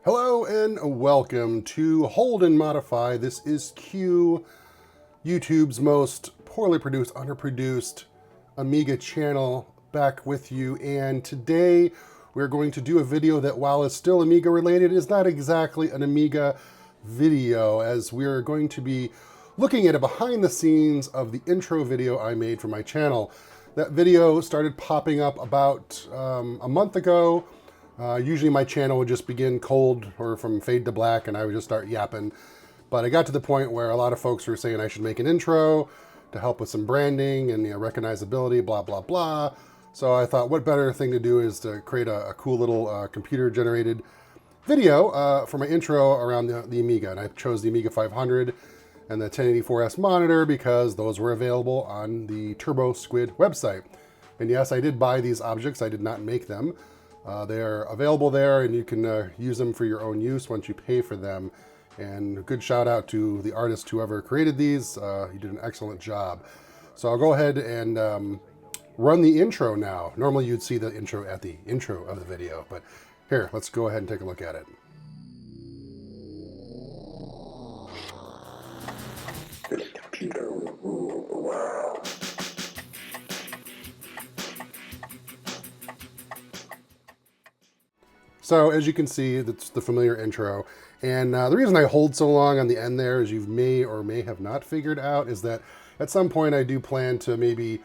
Hello and welcome to Hold and Modify. This is Q, YouTube's most poorly produced, underproduced Amiga channel, back with you. And today we're going to do a video that, while it's still Amiga related, is not exactly an Amiga video, as we're going to be looking at a behind the scenes of the intro video I made for my channel. That video started popping up about a month ago. Usually my channel would just begin cold or from fade to black and I would just start yapping. But I got to the point where a lot of folks were saying I should make an intro to help with some branding and recognizability, blah, blah, blah. So I thought, what better thing to do is to create a cool little computer-generated video for my intro around the Amiga. And I chose the Amiga 500 and the 1084S monitor because those were available on the Turbosquid website. And yes, I did buy these objects. I did not make them. They're available there, and you can use them for your own use once you pay for them. And a good shout out to the artist, whoever created these. You did an excellent job. So I'll go ahead and run the intro now. Normally you'd see the intro at the intro of the video, but here, let's go ahead and take a look at it. This computer will rule the world. So as you can see, that's the familiar intro. And the reason I hold so long on the end there, as you may or may have not figured out, is that at some point I do plan to maybe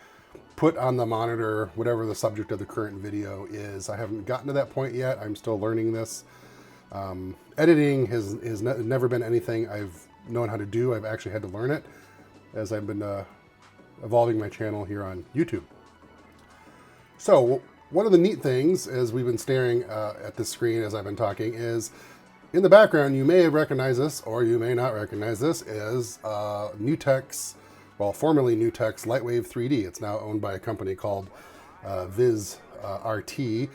put on the monitor whatever the subject of the current video is. I haven't gotten to that point yet. I'm still learning this. Editing has never been anything I've known how to do. I've actually had to learn it as I've been evolving my channel here on YouTube. So one of the neat things, as we've been staring at this screen as I've been talking, is in the background, you may recognize this or you may not recognize this, is Newtek's, well, formerly Newtek's Lightwave 3D. It's now owned by a company called Viz RT.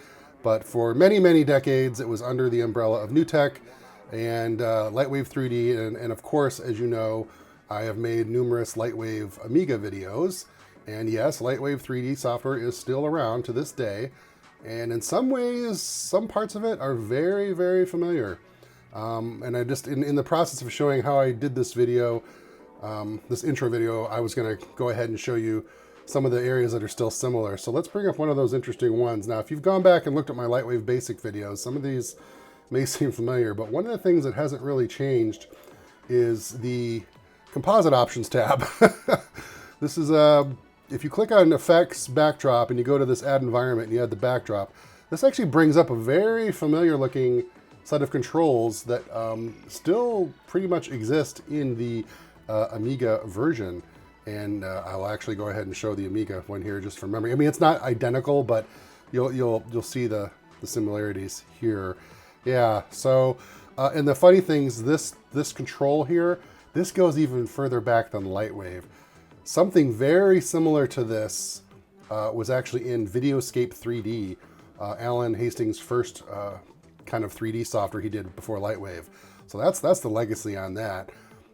But for many, many decades, it was under the umbrella of Newtek and Lightwave 3D. And of course, as you know, I have made numerous Lightwave Amiga videos. And yes, Lightwave 3D software is still around to this day. And in some ways, some parts of it are very, very familiar. And I just, in the process of showing how I did this video, this intro video, I was going to go ahead and show you some of the areas that are still similar. So let's bring up one of those interesting ones. Now, if you've gone back and looked at my Lightwave basic videos, some of these may seem familiar, but one of the things that hasn't really changed is the composite options tab. This is if you click on Effects, Backdrop, and you go to this Add Environment and you add the backdrop, this actually brings up a very familiar looking set of controls that still pretty much exist in the Amiga version. And I'll actually go ahead and show the Amiga one here just from memory. I mean, it's not identical, but you'll see the similarities here. Yeah, so, and the funny things, this control here, this goes even further back than Lightwave. Something very similar to this was actually in Videoscape 3D, Alan Hastings' first kind of 3D software he did before Lightwave. So that's the legacy on that.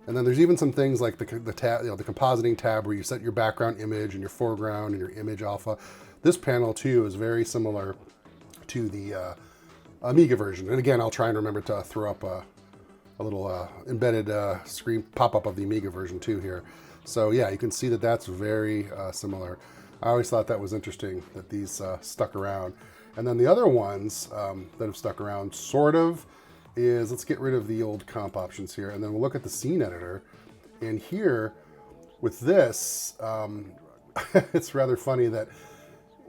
And then there's even some things like the tab, the compositing tab, where you set your background image and your foreground and your image alpha. This panel too is very similar to the Amiga version. And again, I'll try and remember to throw up a little embedded screen pop-up of the Amiga version too here. So yeah, you can see that that's very similar. I always thought that was interesting that these stuck around. And then the other ones that have stuck around, sort of, is, let's get rid of the old comp options here, and then we'll look at the scene editor. And here, with this, it's rather funny that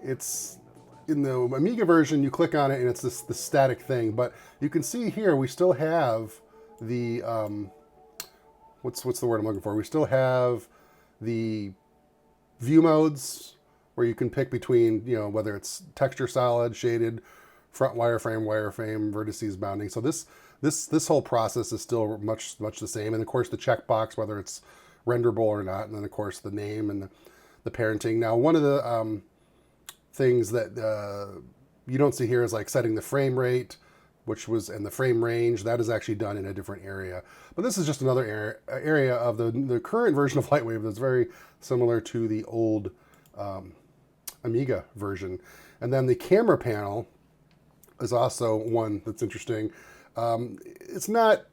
it's, in the Amiga version, you click on it and it's this static thing, but you can see here we still have the, what's the word I'm looking for? We still have the view modes where you can pick between, whether it's texture solid, shaded, front wireframe, vertices bounding. So this whole process is still much the same. And of course the checkbox, whether it's renderable or not, and then of course the name and the parenting. Now, one of the things that you don't see here is like setting the frame rate, which was in the frame range. That is actually done in a different area. But this is just another area of the current version of Lightwave that's very similar to the old Amiga version. And then the camera panel is also one that's interesting. It's not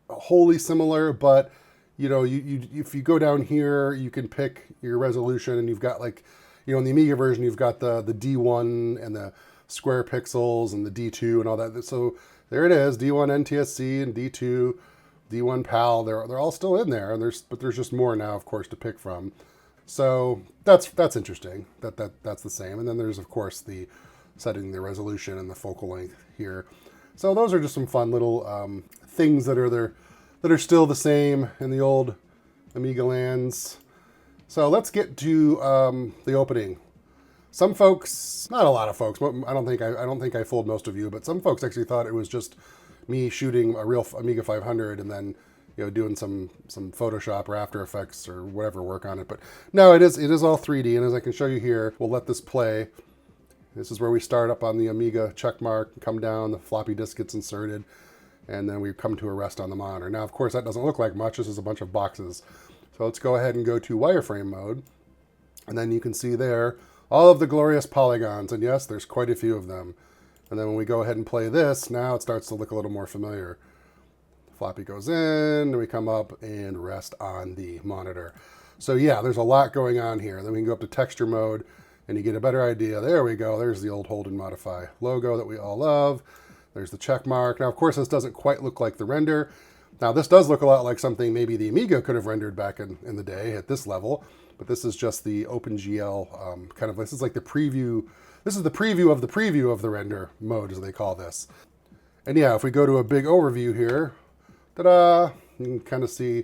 wholly similar, but you know, if you go down here, you can pick your resolution, and you've got like, you know, in the Amiga version, you've got the D1 and the square pixels and the D2 and all that. So there it is, D1 NTSC and D2, D1 PAL. They're all still in there, and but there's just more now, of course, to pick from. So that's interesting. That's the same. And then there's of course the setting the resolution and the focal length here. So those are just some fun little things that are there that are still the same in the old Amiga lands. So let's get to the opening. Some folks, not a lot of folks, I don't think I fooled most of you, but some folks actually thought it was just me shooting a real Amiga 500 and then, you know, doing some Photoshop or After Effects or whatever work on it. But no, it is all 3D, and as I can show you here, we'll let this play. This is where we start up on the Amiga check mark, come down, the floppy disk gets inserted, and then we come to a rest on the monitor. Now, of course, that doesn't look like much. This is a bunch of boxes. So let's go ahead and go to wireframe mode, and then you can see there all of the glorious polygons, and yes, there's quite a few of them. And then when we go ahead and play this, now it starts to look a little more familiar. Floppy goes in, and we come up and rest on the monitor. So yeah, there's a lot going on here. Then we can go up to texture mode, and you get a better idea. There we go. There's the old hold and modify logo that we all love. There's the check mark. Now, of course, this doesn't quite look like the render. Now, this does look a lot like something maybe the Amiga could have rendered back in the day at this level, but this is just the OpenGL kind of, this is like the preview. This is the preview of the render mode, as they call this. And yeah, if we go to a big overview here, ta-da, you can kind of see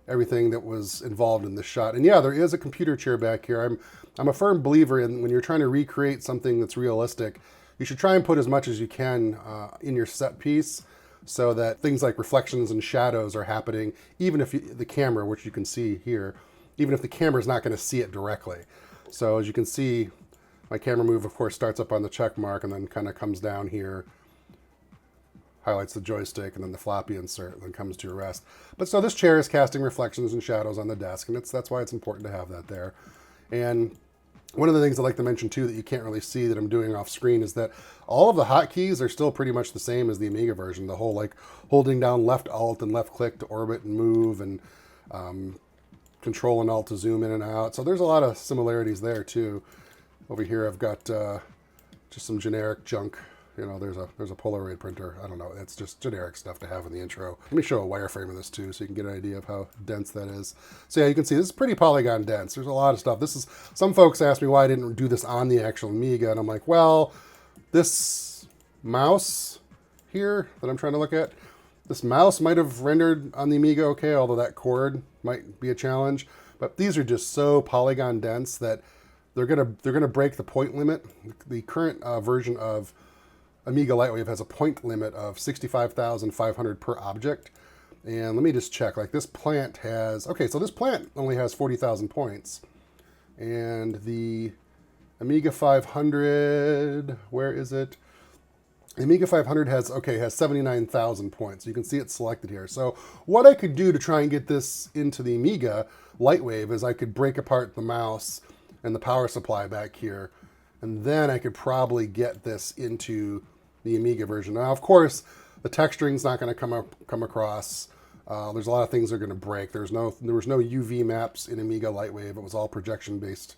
everything that was involved in this shot. And yeah, there is a computer chair back here. I'm a firm believer in when you're trying to recreate something that's realistic, you should try and put as much as you can in your set piece so that things like reflections and shadows are happening, even if the camera, which you can see here, even if the camera is not going to see it directly. So as you can see, my camera move, of course, starts up on the check mark and then kind of comes down here, highlights the joystick, and then the floppy insert, and then comes to a rest. But so this chair is casting reflections and shadows on the desk, and that's why it's important to have that there. And one of the things I'd like to mention too that you can't really see that I'm doing off screen is that all of the hotkeys are still pretty much the same as the Amiga version. The whole like holding down left alt and left click to orbit and move, and control and alt to zoom in and out. So there's a lot of similarities there too. Over here I've got just some generic junk. You know, there's a Polaroid printer. I don't know. It's just generic stuff to have in the intro. Let me show a wireframe of this too, so you can get an idea of how dense that is. So yeah, you can see this is pretty polygon dense. There's a lot of stuff. Some folks asked me why I didn't do this on the actual Amiga, and I'm like, well, this mouse here that I'm trying to look at, this mouse might have rendered on the Amiga okay, although that cord might be a challenge. But these are just so polygon dense that they're gonna break the point limit. The current version of Amiga Lightwave has a point limit of 65,500 per object. And let me just check, like this plant has, okay, so this plant only has 40,000 points. And the Amiga 500, where is it? The Amiga 500 has 79,000 points. You can see it's selected here. So what I could do to try and get this into the Amiga Lightwave is I could break apart the mouse and the power supply back here. And then I could probably get this into the Amiga version. Now, of course, the texturing's not going to come across. There's a lot of things that are going to break. There was no UV maps in Amiga Lightwave. It was all projection-based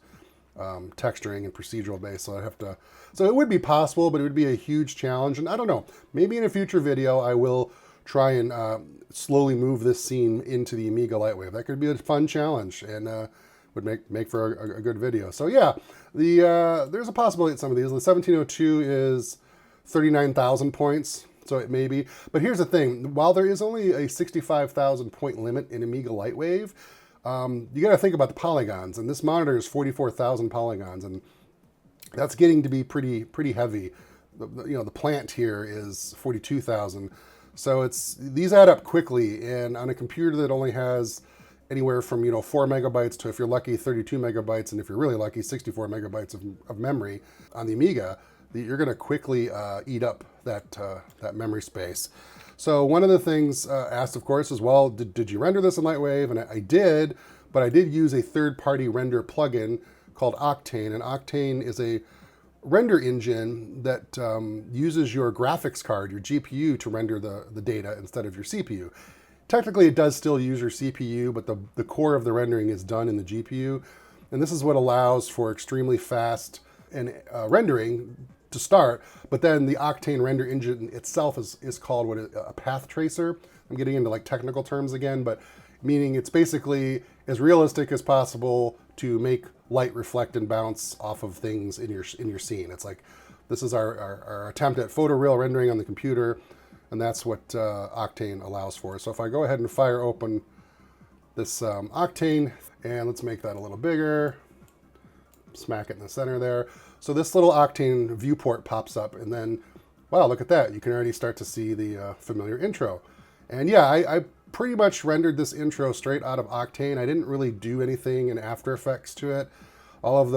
texturing and procedural-based. So it would be possible, but it would be a huge challenge. And I don't know. Maybe in a future video, I will try and slowly move this scene into the Amiga Lightwave. That could be a fun challenge and would make for a good video. So yeah, there's a possibility that some of these. The 1702 is 39,000 points, so it may be. But here's the thing: while there is only a 65,000 point limit in Amiga Lightwave, you got to think about the polygons. And this monitor is 44,000 polygons, and that's getting to be pretty heavy. The plant here is 42,000, so these add up quickly. And on a computer that only has anywhere from 4 megabytes to, if you're lucky, 32 megabytes, and if you're really lucky, 64 megabytes of memory on the Amiga, you're going to quickly eat up that memory space. So one of the things asked, of course, is, well, did you render this in Lightwave? And I did, but I did use a third-party render plugin called Octane, and Octane is a render engine that uses your graphics card, your GPU, to render the data instead of your CPU. Technically, it does still use your CPU, but the core of the rendering is done in the GPU. And this is what allows for extremely fast rendering to start. But then the Octane render engine itself is called a path tracer. I'm getting into like technical terms again, but meaning it's basically as realistic as possible to make light reflect and bounce off of things in your scene. It's like, this is our attempt at photoreal rendering on the computer, and that's what Octane allows for. So if I go ahead and fire open this Octane, and let's make that a little bigger, smack it in the center there. So this little Octane viewport pops up, and then, wow, look at that. You can already start to see the familiar intro. And yeah, I pretty much rendered this intro straight out of Octane. I didn't really do anything in After Effects to it. All of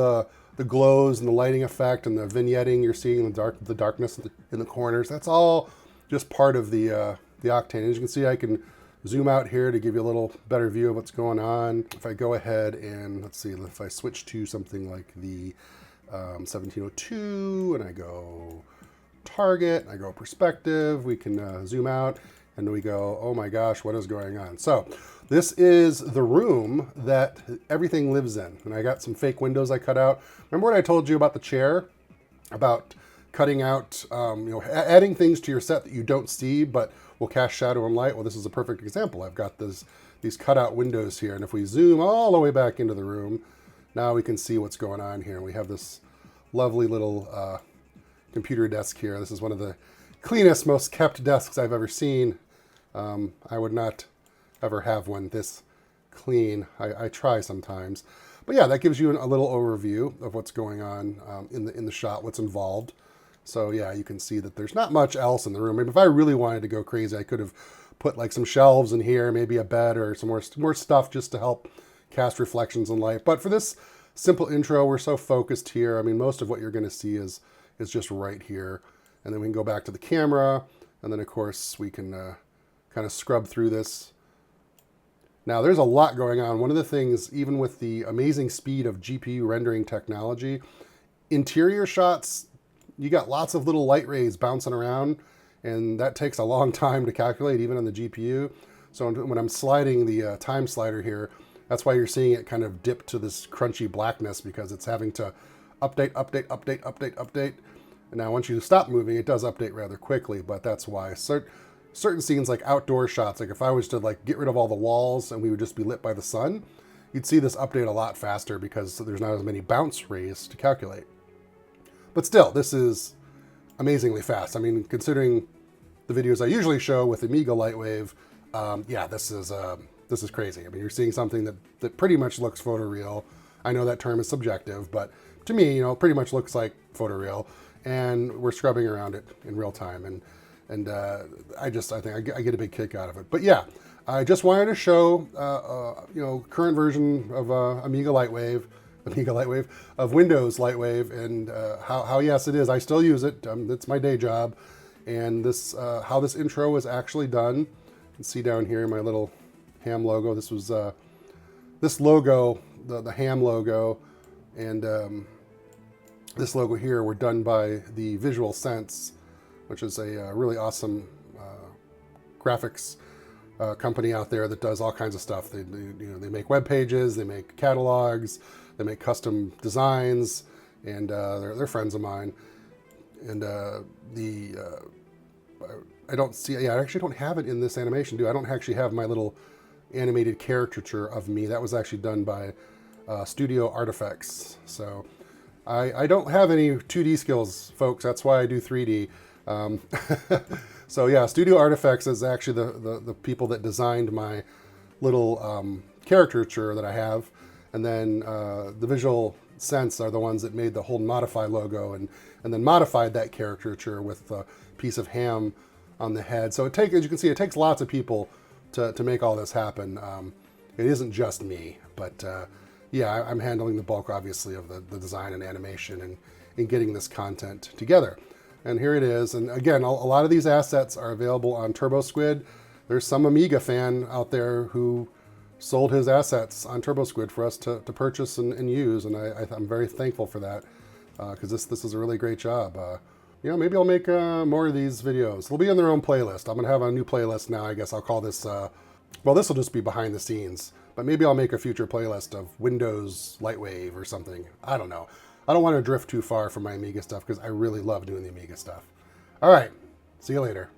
the glows and the lighting effect and the vignetting you're seeing, the darkness in the corners, that's all just part of the Octane. As you can see, I can zoom out here to give you a little better view of what's going on. If I go ahead and, let's see, if I switch to something like the 1702, and I go target, I go perspective, we can zoom out, and we go, oh my gosh, what is going on? So this is the room that everything lives in. And I got some fake windows I cut out. Remember what I told you about the chair? About cutting out, adding things to your set that you don't see, but will cast shadow and light. Well, this is a perfect example. I've got these cutout windows here. And if we zoom all the way back into the room, now we can see what's going on here. We have this lovely little computer desk here. This is one of the cleanest, most kept desks I've ever seen. I would not ever have one this clean. I try sometimes. But yeah, that gives you a little overview of what's going on in the shot, what's involved. So yeah, you can see that there's not much else in the room. I mean, if I really wanted to go crazy, I could have put like some shelves in here, maybe a bed or some more stuff just to help cast reflections and light. But for this simple intro, we're so focused here. I mean, most of what you're going to see is just right here. And then we can go back to the camera. And then, of course, we can kind of scrub through this. Now, there's a lot going on. One of the things, even with the amazing speed of GPU rendering technology, interior shots, you got lots of little light rays bouncing around, and that takes a long time to calculate, even on the GPU. So when I'm sliding the time slider here, that's why you're seeing it kind of dip to this crunchy blackness, because it's having to update. And now once you stop moving, it does update rather quickly, but that's why. Certain scenes, like outdoor shots, like if I was to like get rid of all the walls and we would just be lit by the sun, you'd see this update a lot faster because there's not as many bounce rays to calculate. But still, this is amazingly fast. I mean, considering the videos I usually show with Amiga Lightwave, yeah, this is crazy. I mean, you're seeing something that pretty much looks photoreal. I know that term is subjective, but to me, pretty much looks like photoreal. And we're scrubbing around it in real time, and I think I get a big kick out of it. But yeah, I just wanted to show current version of Amiga Lightwave, of Windows Lightwave, and how yes it is. I still use it. It's my day job, and this how this intro was actually done. You can see down here my little H.A.M logo. This was this logo, the H.A.M logo, and this logo here were done by the Visual Sense, which is a really awesome graphics company out there that does all kinds of stuff. They make web pages, they make catalogs, they make custom designs, and they're friends of mine. And I don't see, I actually don't have it in this animation, do I? I don't actually have my little animated caricature of me. That was actually done by Studio Artifacts. So I don't have any 2D skills, folks. That's why I do 3D. So yeah, Studio Artifacts is actually the people that designed my little caricature that I have. And then the Visual Sense are the ones that made the whole Modify logo and then modified that caricature with a piece of ham on the head. So as you can see, it takes lots of people to make all this happen. It isn't just me, but yeah, I'm handling the bulk, obviously, of the design and animation and getting this content together. And here it is. And again, a lot of these assets are available on Turbosquid. There's some Amiga fan out there who sold his assets on Turbosquid for us to purchase and use, and I'm very thankful for that. because this is a really great job. You know, maybe I'll make more of these videos. They'll be in their own playlist. I'm going to have a new playlist now. I guess I'll call this, well, this will just be behind the scenes. But maybe I'll make a future playlist of Windows Lightwave or something. I don't know. I don't want to drift too far from my Amiga stuff because I really love doing the Amiga stuff. All right. See you later.